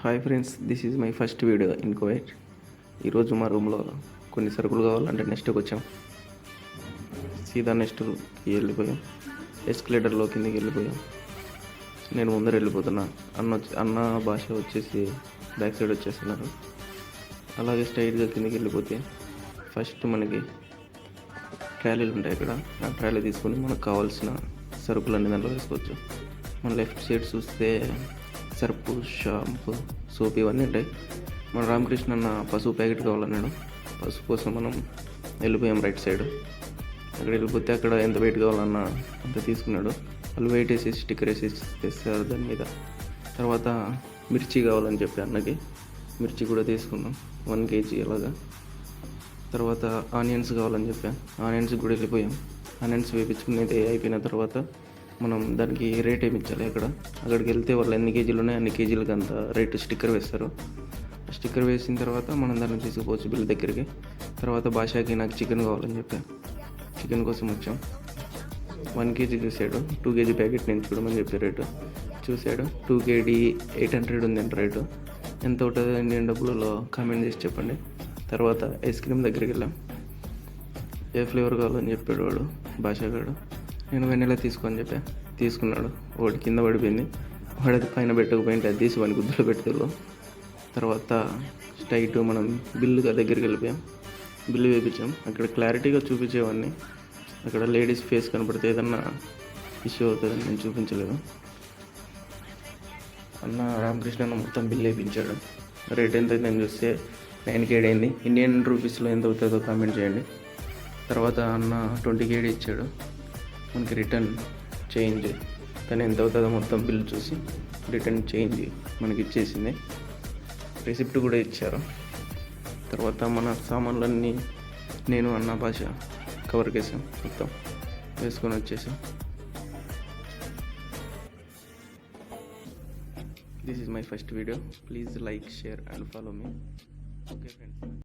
Hi friends, this is my first video in Kuwait. ఈరోజు మా రూమ్లో కొన్ని సరుకులు కావాలంటే నెక్స్ట్కి వచ్చాం. సీదా నెక్స్ట్కి వెళ్ళిపోయాం. ఎస్కలేటర్లో కిందికి వెళ్ళిపోయాం. నేను ముందర వెళ్ళిపోతున్నా. అన్న భాష వచ్చేసి బ్యాక్ సైడ్ వచ్చేస్తున్నారు. అలాగే స్ట్రైట్గా కిందికి వెళ్ళిపోతే ఫస్ట్ మనకి ట్రాలీలు ఉంటాయి. ఇక్కడ ఆ ట్రాలీ తీసుకొని మనకు కావాల్సిన సరుకులన్నీ దాంట్లో వేసుకోవచ్చు. మన లెఫ్ట్ సైడ్ చూస్తే సర్పు, షాంపూ, సోప్ ఇవన్నీ ఉంటాయి. మన రామకృష్ణ అన్న పసుపు ప్యాకెట్ కావాలన్నాడు. పసుపు కోసం మనం వెళ్ళిపోయాం రైట్ సైడ్. అక్కడ వెళ్ళిపోతే అక్కడ ఎంత వెయిట్ కావాలన్న అంత తీసుకున్నాడు. వాళ్ళు వెయిట్ వేసేసి స్టిక్కర్ వేసేసి తెస్తారు దాని మీద. తర్వాత మిర్చి కావాలని చెప్పి అన్నకి మిర్చి కూడా తీసుకున్నాం 1 kg అలాగా. తర్వాత ఆనియన్స్ కావాలని చెప్పాను. ఆనియన్స్ కూడా వెళ్ళిపోయాం. ఆనియన్స్ వేయించుకునేది అయిపోయిన తర్వాత మనం దానికి రేట్ ఏమి ఇచ్చాలి. అక్కడికి వెళ్తే వాళ్ళు ఎన్ని కేజీలు ఉన్నాయి అన్ని కేజీలకి అంత రేటు స్టిక్కర్ వేస్తారు. స్టిక్కర్ వేసిన తర్వాత మనం దాన్ని తీసుకుపోవచ్చు బిల్ దగ్గరికి. తర్వాత భాషకి నాకు చికెన్ కావాలని చెప్పాను. చికెన్ కోసం వచ్చాం. 1 kg చూశాడు. 2 kg ప్యాకెట్ నేను చూడమని చెప్పి రేటు చూశాడు. 2 kg 800 ఉందంట రేటు. ఎంత అవుతుందో ఇండియన్ డబ్బులలో కామెంట్ చేసి చెప్పండి. తర్వాత ఐస్ క్రీమ్ దగ్గరికి వెళ్ళాం. ఏ ఫ్లేవర్ కావాలని చెప్పాడు వాడు భాషగాడు. నేను వెన్నెలా తీసుకొని చెప్పా. తీసుకున్నాడు. వాడి కింద పడిపోయింది. వాడు అది పైన పెట్టకపోయింటే అది తీసి వాడిని గుద్దలు పెడతారు. తర్వాత స్ట్రైట్ మనం బిల్లుగా దగ్గరికి వెళ్ళిపోయాం. బిల్లు వేయించాం. అక్కడ క్లారిటీగా చూపించేవాడిని. అక్కడ లేడీస్ ఫేస్ కనపడితే ఏదన్నా ఇష్యూ అవుతుందని నేను చూపించలేదు. అన్న రామకృష్ణ అన్న మొత్తం బిల్ వేయించాడు. రేట్ ఎంత నేను చూస్తే 9 kg అయింది. ఇండియన్ రూపీస్లో ఎంత అవుతుందో కామెంట్ చేయండి. తర్వాత అన్న 20 kg ఇచ్చాడు. మనకి రిటర్న్ చేంజ్ కానీ ఎంత అవుతుందో మొత్తం బిల్ చూసి రిటర్న్ చేంజ్ మనకి ఇచ్చేసింది. రిసిప్ట్ కూడా ఇచ్చారు. తర్వాత మన సామాన్లన్నీ నేను అన్న భాష కవర్కి వేసాం. మొత్తం వేసుకొని వచ్చేసాం. This is my first video. Please like, share and follow me. Okay friends.